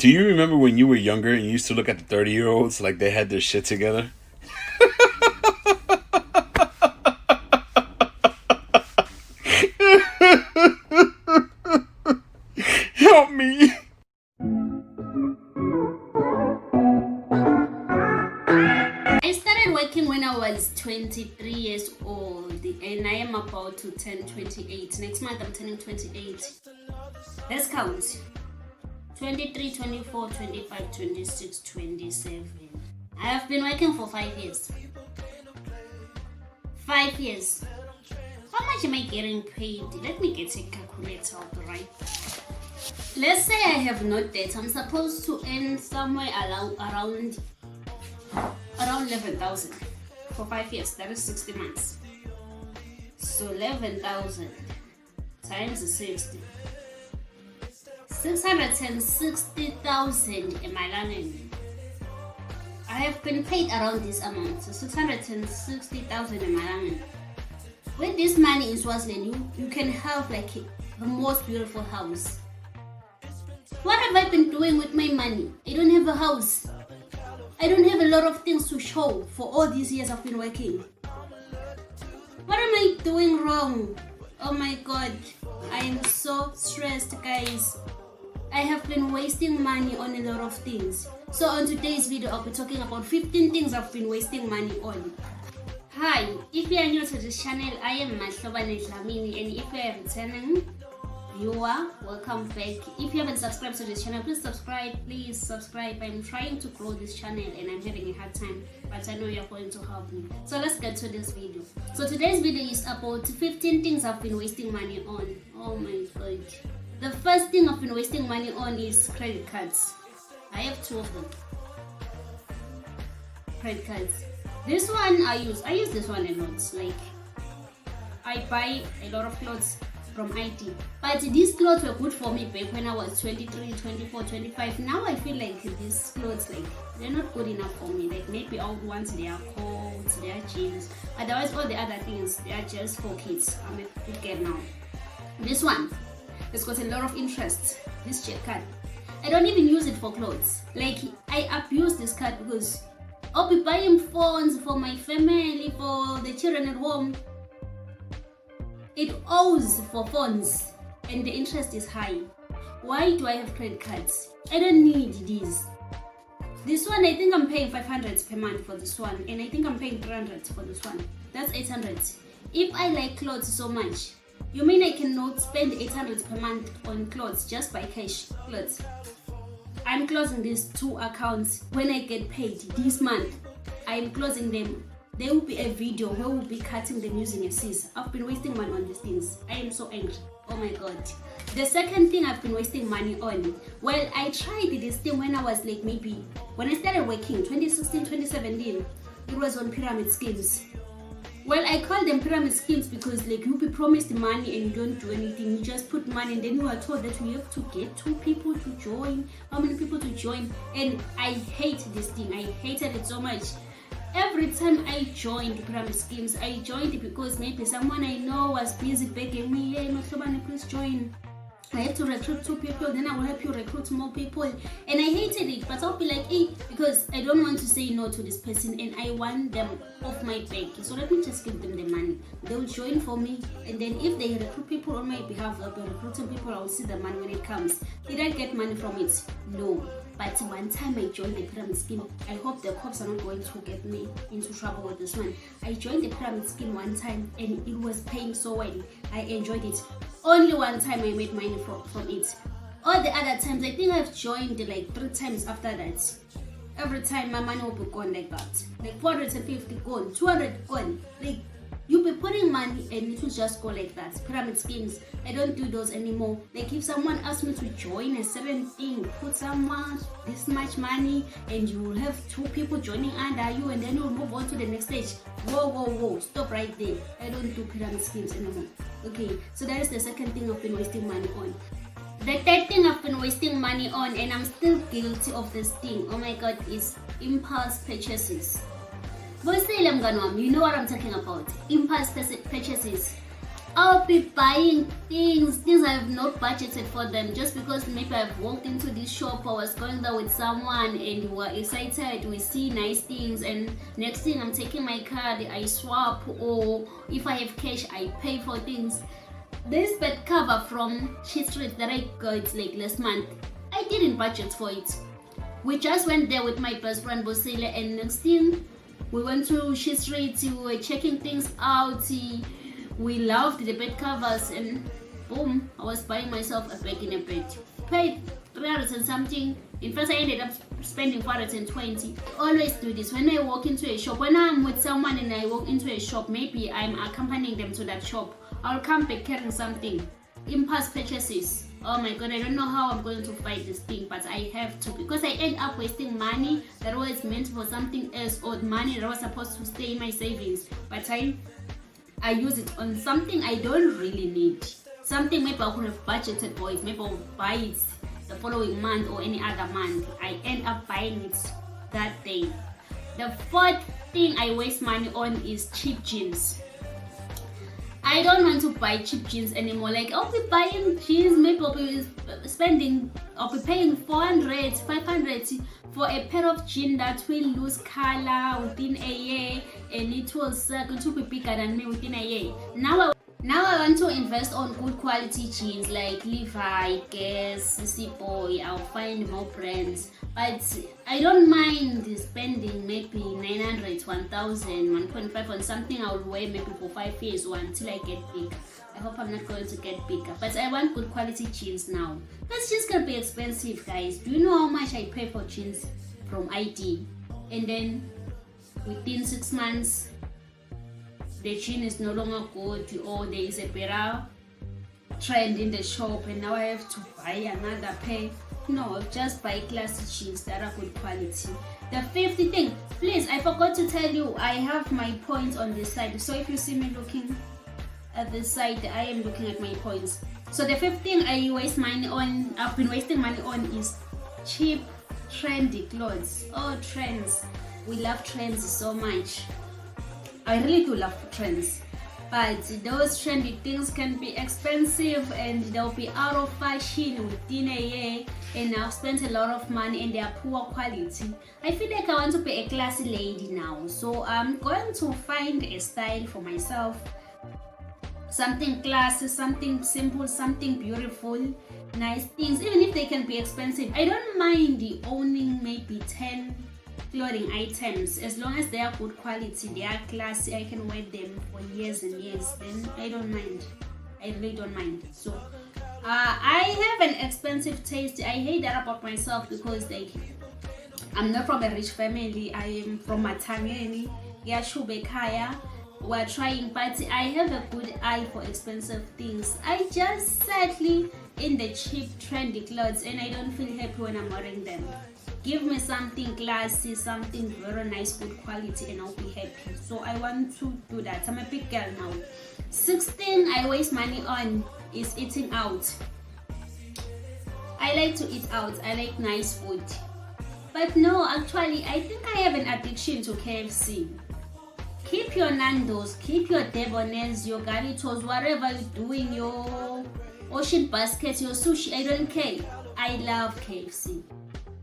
Do you remember when you were younger and you used to look at the 30-year-olds like they had their shit together? Help me. I started working when I was 23 years old and I am about to turn 28. Next month I'm turning 28. Let's count. 23, 24, 25, 26, 27. I have been working for 5 years. 5 years. How much am I getting paid? Let me get a calculator out, right? Let's say I have no debt. I'm supposed to earn somewhere around 11,000 for 5 years. That is 60 months. So 11,000 times 60. 660,000 emalangeni. I have been paid around this amount, so 660,000 emalangeni. With this money in Swaziland, you can have like the most beautiful house. What have I been doing with my money? I don't have a house. I don't have a lot of things to show for all these years I've been working. What am I doing wrong? Oh my god, I am so stressed, guys. I have been wasting money on a lot of things. So on today's video, I'll be talking about 15 things I've been wasting money on. Hi, if you are new to this channel, I am Mahlobane Dlamini, and if you are a returning viewer, welcome back. If you haven't subscribed to this channel, please subscribe. I'm trying to grow this channel and I'm having a hard time, but I know you're going to help me. So let's get to this video. So today's video is about 15 things I've been wasting money on. Oh my god. The first thing I've been wasting money on is credit cards. I have 2 of them. Credit cards. This one I use this one a lot. Like, I buy a lot of clothes from IT. But these clothes were good for me back when I was 23, 24, 25. Now I feel like these clothes, like, they're not good enough for me. Like, maybe all the ones, they are coats, they are jeans. Otherwise, all the other things, they are just for kids. I'm a big girl now. This one, it's got a lot of interest. This check card. I don't even use it for clothes. Like, I abuse this card because I'll be buying phones for my family, for the children at home. It owes for phones and the interest is high. Why do I have credit cards? I don't need these. This one, I think I'm paying 500 per month for this one, and I think I'm paying 300 for this one. That's 800. If I like clothes so much, you mean I cannot spend 800 per month on clothes just by cash clothes? I'm closing these 2 accounts when I get paid this month. I'm closing them. There will be a video where we'll be cutting them using a scissor. I've been wasting money on these things. I am so angry. Oh my god. The second thing I've been wasting money on, well, I tried this thing when I was like, maybe when I started working 2016, 2017. It was on pyramid schemes. Well, I call them pyramid schemes because like you'll be promised money and you don't do anything. You just put money and then you are told that you have to get 2 people to join. How many people to join? And I hate this thing. I hated it so much. Every time I joined pyramid schemes, I joined it because maybe someone I know was busy begging me, hey, Mahlobane, please join. I have to recruit 2 people, then I will help you recruit more people. And I hated it, but I'll be like, hey, because I don't want to say no to this person and I want them off my back. So let me just give them the money. They'll join for me. And then if they recruit people on my behalf, I'll be recruiting people, I will see the money when it comes. Did I get money from it? No. But one time I joined the pyramid scheme. I hope the cops are not going to get me into trouble with this one. I joined the pyramid scheme one time and it was paying so well. I enjoyed it. Only one time I made money from it. All the other times, I think I've joined like 3 times after that. Every time my money will be gone like that. Like 450 gone, 200 gone. Like, you'll be putting money and it will just go like that. Pyramid schemes, I don't do those anymore. Like, if someone asks me to join a certain thing, put someone this much money and you will have 2 people joining under you and then you'll move on to the next stage. Whoa, stop right there. I don't do pyramid schemes anymore. Okay, so that is the second thing I've been wasting money on. The third thing I've been wasting money on, and I'm still guilty of this thing, oh my god, is impulse purchases. You know what I'm talking about. Impulse purchases. I'll be buying things I have not budgeted for them, just because maybe I've walked into this shop, I was going there with someone and we're excited, we see nice things, and next thing I'm taking my card, I swap, or if I have cash, I pay for things. This bed cover from She Street that I got like last month, I didn't budget for it. We just went there with my best friend Bosile, and next thing we went to She Street, we were checking things out, we loved the bed covers, and boom, I was buying myself a bed in a bed. Paid 300 and something. In fact, I ended up spending 420. I always do this when I walk into a shop. When I'm with someone and I walk into a shop, maybe I'm accompanying them to that shop, I'll come back carrying something. Impulse purchases. Oh my god, I don't know how I'm going to fight this thing, but I have to, because I end up wasting money that was meant for something else, or money that was supposed to stay in my savings, but I use it on something I don't really need. Something maybe I could have budgeted for it, maybe I'll buy it the following month or any other month. I end up buying it that day. The fourth thing I waste money on is cheap jeans. I don't want to buy cheap jeans anymore. Like, I'll be buying jeans, maybe I'll be paying 400, 500 for a pair of jeans that will lose color within a year, and it will be bigger than me within a year. Now I want to invest on good quality jeans like Levi, Guess, CC Boy. I'll find more brands, but I don't mind spending maybe 900, 1000, 1.5 on something I'll wear maybe for 5 years or until I get big. I hope I'm not going to get bigger, but I want good quality jeans now. That's just gonna be expensive, guys. Do you know how much I pay for jeans from ID? And then within 6 months, the jean is no longer good, or there is a better trend in the shop, and now I have to buy another pair. No, just buy classic jeans that are good quality. The fifth thing, please, I forgot to tell you, I have my points on this side. So if you see me looking at this side, I am looking at my points. So the fifth thing I waste money on, I've been wasting money on, is cheap, trendy clothes. Oh, trends. We love trends so much. I really do love trends, but those trendy things can be expensive and they'll be out of fashion within a year, and I've spent a lot of money and they are poor quality. I feel like I want to be a classy lady now, so I'm going to find a style for myself. Something classy, something simple, something beautiful, nice things, even if they can be expensive. I don't mind owning maybe 10 clothing items, as long as they are good quality, they are classy, I can wear them for years and years, then I don't mind. I really don't mind. So I have an expensive taste. I hate that about myself, because like, I'm not from a rich family. I am from Matangeni, Yashubekaya. We're trying, but I have a good eye for expensive things. I just settle in the cheap trendy clothes, and I don't feel happy when I'm wearing them. Give me something classy, something very nice, good quality, and I'll be happy. So I want to do that. I'm a big girl now. Sixth thing I waste money on is eating out. I like to eat out. I like nice food. But no, actually, I think I have an addiction to KFC. Keep your Nando's, keep your Debonaise, your Garitos, whatever you're doing, your ocean basket, your sushi, I don't care. I love KFC.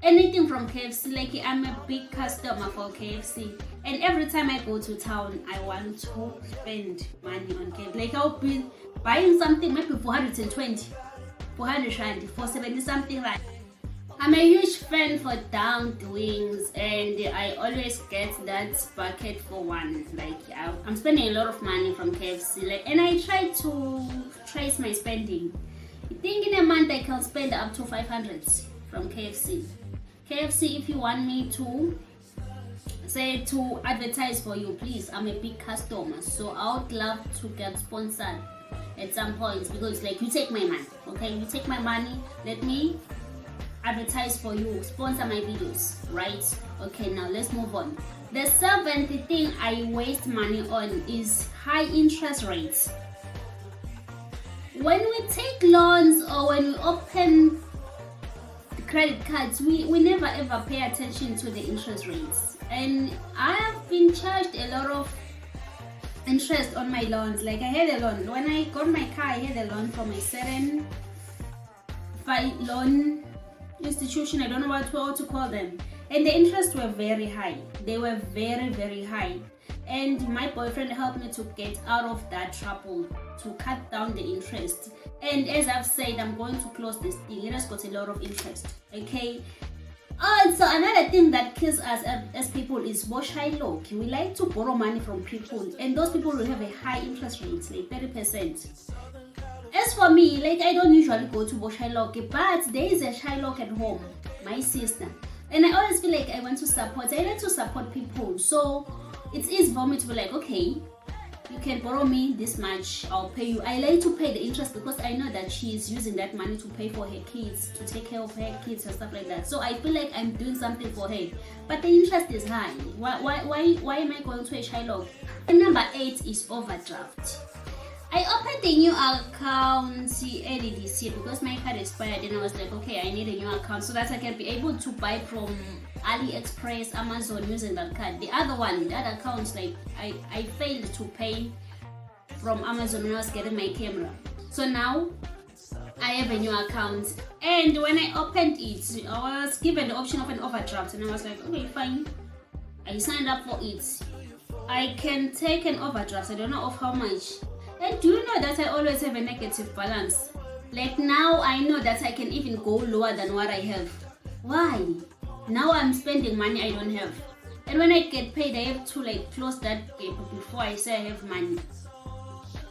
Anything from KFC, like I'm a big customer for KFC, and every time I go to town, I want to spend money on KFC. Like, I'll be buying something maybe 420, 400 rand, 470 something like. I'm a huge fan for downed wings, and I always get that bucket for one. Like, I'm spending a lot of money from KFC, like, and I try to trace my spending. I think in a month I can spend up to 500 from KFC. KFC, if you want me to say to advertise for you, please, I'm a big customer, so I would love to get sponsored at some point, because like, you take my money, okay? You take my money, let me advertise for you, sponsor my videos, right? Okay, now let's move on. The seventh thing I waste money on is high interest rates. When we take loans or when we open credit cards, we never ever pay attention to the interest rates, and I have been charged a lot of interest on my loans. Like I had a loan when I got my car. I had a loan from a certain loan institution. I don't know what to call them, and the interests were very high. They were very, very high, and my boyfriend helped me to get out of that trouble, to cut down the interest. And as I've said, I'm going to close this thing. It has got a lot of interest. Okay. Also, another thing that kills us as people is boshayloki. We like to borrow money from people, and those people will have a high interest rate, like 30%. As for me, like I don't usually go to boshayloki, but there is a Shylock at home, my sister, and I always feel like I want to support. I like to support people, so it's easy for me to be like, okay, you can borrow me this much, I'll pay you. I like to pay the interest because I know that she is using that money to pay for her kids, to take care of her kids and stuff like that. So I feel like I'm doing something for her, but the interest is high. Why am I going to a Shylock? And number 8 is overdraft. I opened a new account early this year because my card expired, and I was like, okay, I need a new account so that I can be able to buy from AliExpress, Amazon using that card. The other account, like I failed to pay from Amazon when I was getting my camera. So now I have a new account, and when I opened it, I was given the option of an overdraft, and I was like, okay, fine. I signed up for it. I can take an overdraft. I don't know of how much. And do you know that I always have a negative balance? Like now I know that I can even go lower than what I have. Why? Now I'm spending money I don't have. And when I get paid, I have to like close that gap before I say I have money.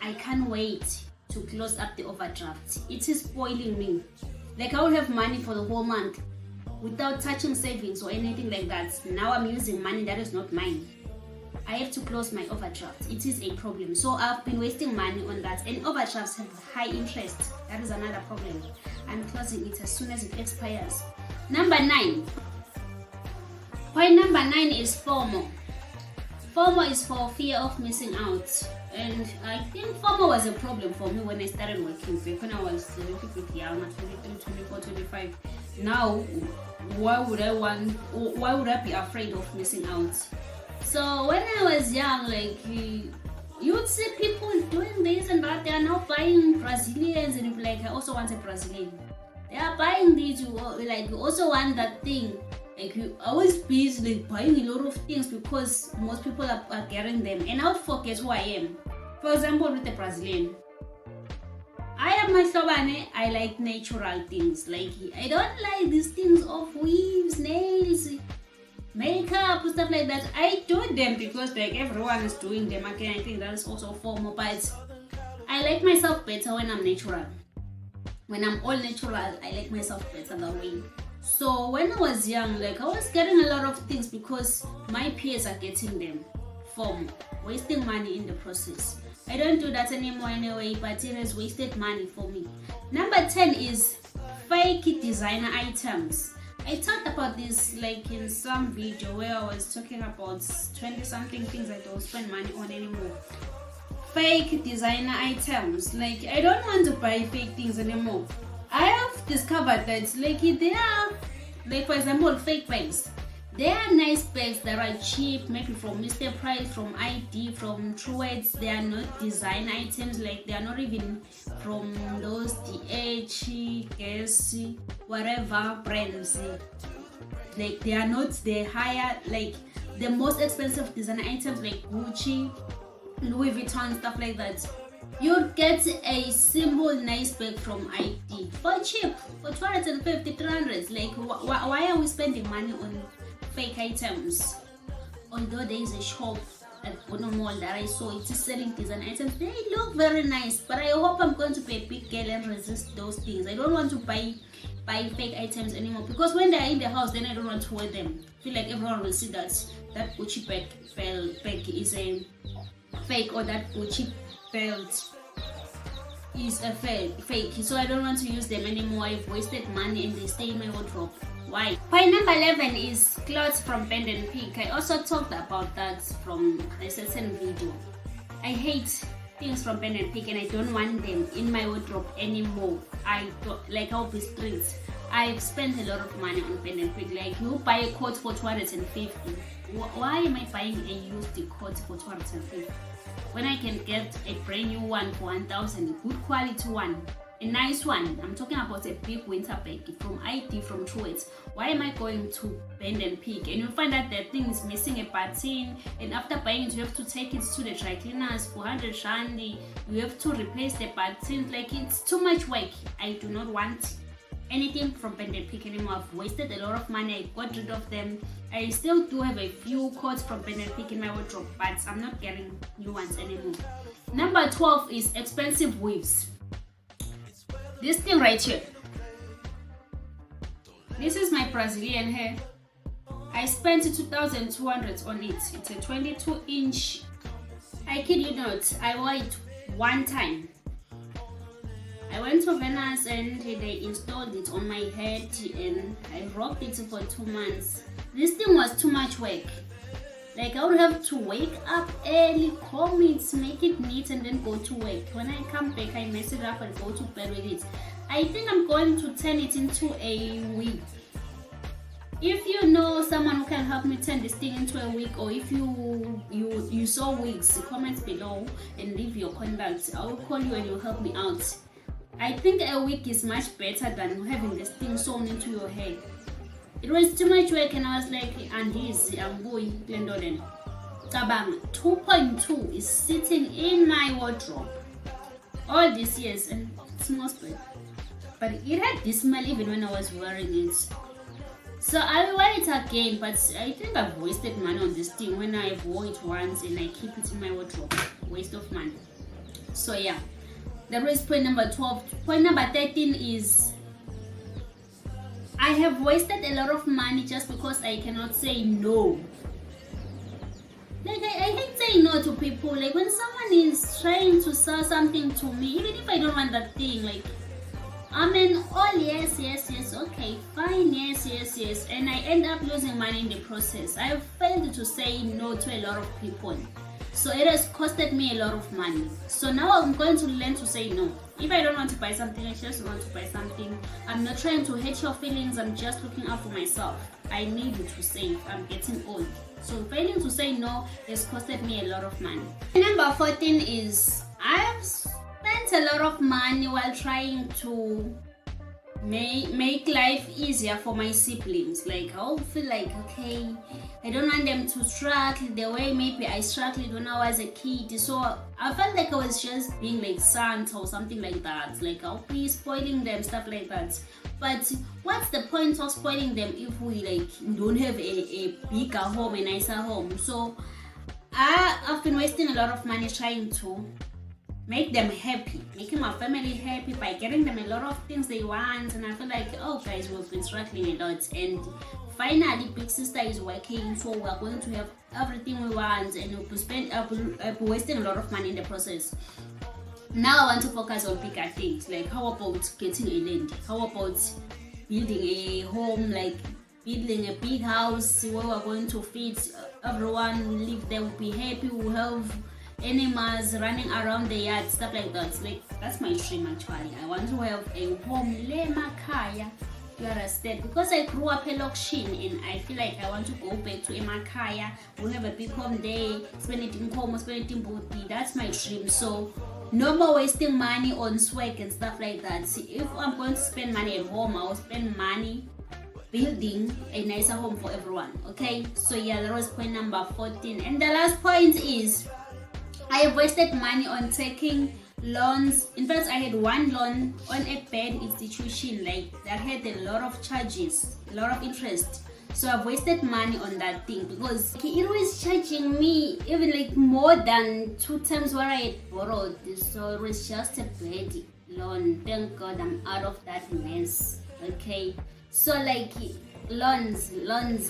I can't wait to close up the overdraft. It is spoiling me. Like I will have money for the whole month without touching savings or anything like that. Now I'm using money that is not mine. I have to close my overdraft. It is a problem. So I've been wasting money on that, and overdrafts have high interest. That is another problem. I'm closing it as soon as it expires. Number 9. Point number 9 is FOMO. FOMO is for fear of missing out. And I think FOMO was a problem for me when I started working back when I was a little bit younger, 23, 24, 25. Now, why would I be afraid of missing out? So when I was young, like you would see people doing this and that. They are now buying Brazilians, and you'd be like, I also want a Brazilian. They are buying these, you also want that thing. Like you always busy like buying a lot of things because most people are getting them, and I would forget who I am. For example, with the Brazilian, I am my slobane. I like natural things. Like I don't like these things of weaves, nails, makeup, stuff like that. I do them because like everyone is doing them. Again, I think that is also FOMO, but I like myself better when I'm natural. When I'm all natural, I like myself better that way. So when I was young, like I was getting a lot of things because my peers are getting them. FOMO, wasting money in the process. I don't do that anymore anyway, but it has wasted money for me. Number 10 is fake designer items. I talked about this like in some video where I was talking about 20 something things I don't spend money on anymore. Fake designer items. Like I don't want to buy fake things anymore. I have discovered that like they are, like for example, fake bags. They are nice bags that are cheap, maybe from Mr. Price, from ID, from Truett's. They are not design items, like they are not even from those DH, Guess, whatever brands. Like they are not the higher, like the most expensive design items like Gucci, Louis Vuitton, stuff like that. You'll get a simple nice bag from ID for cheap, for 250, 300. Like why are we spending money on fake items? Although there is a shop at Bono Mall that I saw, it is selling design items. They look very nice, but I hope I'm going to be a big girl and resist those things. I don't want to buy fake items anymore because when they're in the house, then I don't want to wear them. I feel like everyone will see that Gucci bag is a fake, or that Gucci belt is a fake. So I don't want to use them anymore. I've wasted money and they stay in my wardrobe. Why? Point number 11 is clothes from Bend and Pick. I also talked about that from a certain video. I hate things from Bend and Pick and I don't want them in my wardrobe anymore. I don't like, I'll be strict. I've spent a lot of money on pen and pick. Like, you buy a coat for 250. Why am I buying a used coat for 250 when I can get a brand new one for 1,000? A good quality one, a nice one. I'm talking about a big winter bag from ID, from Truett. Why am I going to bend and pick? And you find that the thing is missing a button, and after buying it, you have to take it to the dry cleaners for 100 rand. You have to replace the button. Like, it's too much work. I do not want anything from bend and pick anymore. I've wasted a lot of money. I got rid of them. I still do have a few coats from bend and pick in my wardrobe, but I'm not getting new ones anymore. Number 12 is expensive weaves. This thing right here. This is my Brazilian hair. I spent 2,200 on it. It's a 22-inch. I kid you not, I wore it one time. I went to Venice and they installed it on my head and I rocked it for 2 months. This thing was too much work. Like, I would have to wake up early, comb it, make it neat, and then go to work. When I come back, I mess it up and go to bed with it. I think I'm going to turn it into a wig. If you know someone who can help me turn this thing into a wig, or if you saw wigs, comment below and leave your contact. I will call you and you'll help me out. I think a wig is much better than having this thing sewn into your hair. It was too much work and I was like, and this, I'm going Glendon. Tabang 2.2 is sitting in my wardrobe all these years and it smells bad. But it had this smell even when I was wearing it. So I will wear it again, but I think I've wasted money on this thing when I wore it once and I keep it in my wardrobe. Waste of money. So yeah, that was point number 12. Point number 13 is I have wasted a lot of money just because I cannot say no. Like, I hate saying no to people. Like, when someone is trying to sell something to me, even if I don't want that thing, like, I'm an all yes, okay, fine, yes, and I end up losing money in the process. I have failed to say no to a lot of people. So it has costed me a lot of money. So now I'm going to learn to say no. If I don't want to buy something, I just want to buy something. I'm not trying to hurt your feelings. I'm just looking out for myself. I need to save. I'm getting old. So failing to say no has costed me a lot of money. Number 14 is I've spent a lot of money while trying to make life easier for my siblings. Like, I'll feel like, okay, I don't want them to struggle the way maybe I struggled when I was a kid. So I felt like I was just being like Santa or something like that. Like, I'll be spoiling them, stuff like that. But what's the point of spoiling them if we like don't have a bigger home, a nicer home? So I've been wasting a lot of money trying to make them happy, making my family happy by getting them a lot of things they want. And I feel like, oh guys, we've been struggling a lot, and finally big sister is working, so we're going to have everything we want, and I've wasted a lot of money in the process. Now I want to focus on bigger things, like how about getting a land, how about building a home, like building a big house where we're going to feed everyone who live there, will be happy, will have animals running around the yard, stuff like that. Like, that's my dream actually. I want to have a home lemakaya, you understand? Because I grew up in Lokshin and I feel like I want to go back to Emakaya. We'll have a big home there, spend it in Como, spend it in Boti. That's my dream. So no more wasting money on swag and stuff like that. See, if I'm going to spend money at home, I will spend money building a nicer home for everyone. Okay, so yeah, that was point number 14. And the last point is I have wasted money on taking loans. In fact, I had one loan on a bad institution, like that had a lot of charges, a lot of interest. So I've wasted money on that thing because it was charging me even like more than 2 times what I had borrowed. So it was just a bad loan. Thank God I'm out of that mess. Okay, so like loans,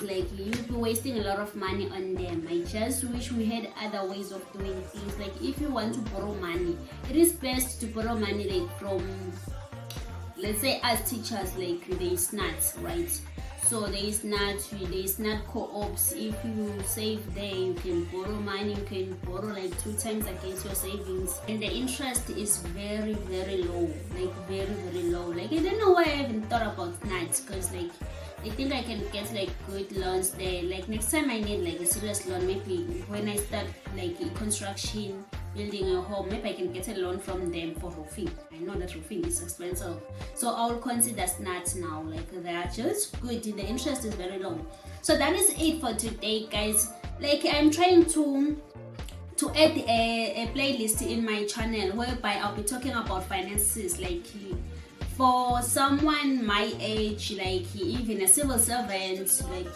like you'll be wasting a lot of money on them. I just wish we had other ways of doing things. Like, if you want to borrow money, it is best to borrow money like from, let's say, as teachers, like the SNAT, right? So there is not co-ops. If you save there, you can borrow money, you can borrow like 2 times against your savings, and the interest is very low, like very low. Like I don't know why I haven't thought about NAT, because like I think I can get like good loans there. Like next time I need like a serious loan, maybe when I start like construction, building a home, maybe I can get a loan from them for roofing. I know that roofing is expensive, so I'll consider SNAT now. Like they are just good, the interest is very low. So that is it for today, guys. Like I'm trying to add a playlist in my channel whereby I'll be talking about finances, like for someone my age, like even a civil servant. Like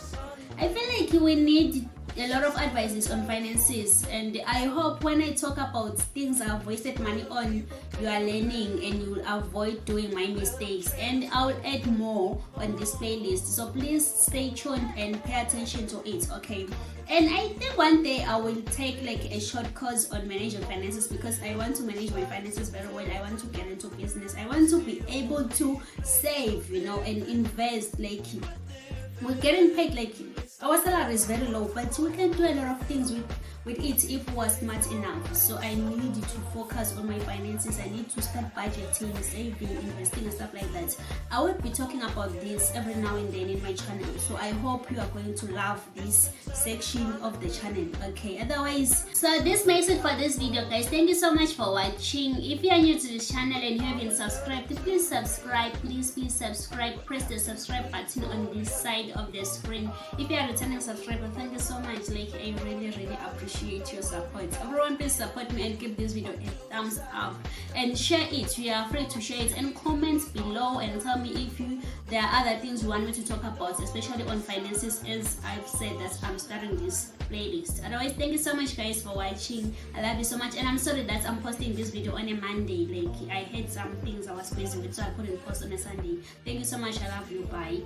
I feel like we need a lot of advices on finances, and I hope when I talk about things I've wasted money on, you are learning and you will avoid doing my mistakes, and I will add more on this playlist, so please stay tuned and pay attention to it, okay? And I think one day I will take like a short course on managing finances, because I want to manage my finances very well. I want to get into business. I want to be able to save, you know, and invest. Like we're getting paid, like our salary is very low, but we can do a lot of things with it if we are smart enough. So I need to focus on my finances. I need to start budgeting, saving, investing and stuff like that. I will be talking about this every now and then in my channel, so I hope you are going to love this section of the channel, okay? Otherwise, so this makes it for this video, guys. Thank you so much for watching. If you are new to this channel and you haven't subscribed, please subscribe. Please subscribe. Press the subscribe button on this side of the screen. If you are a returning subscriber, thank you so much. Like I really appreciate your support. Everyone, please support me and give this video a thumbs up and share it. You are free to share it, and comment below and tell me if there are other things you want me to talk about, especially on finances, as I've said that I'm starting this playlist. Otherwise, thank you so much, guys, for watching. I love you so much, and I'm sorry that I'm posting this video on a Monday. Like I had some things I was busy with, so I couldn't post on a Sunday. Thank you so much. I love you. Bye.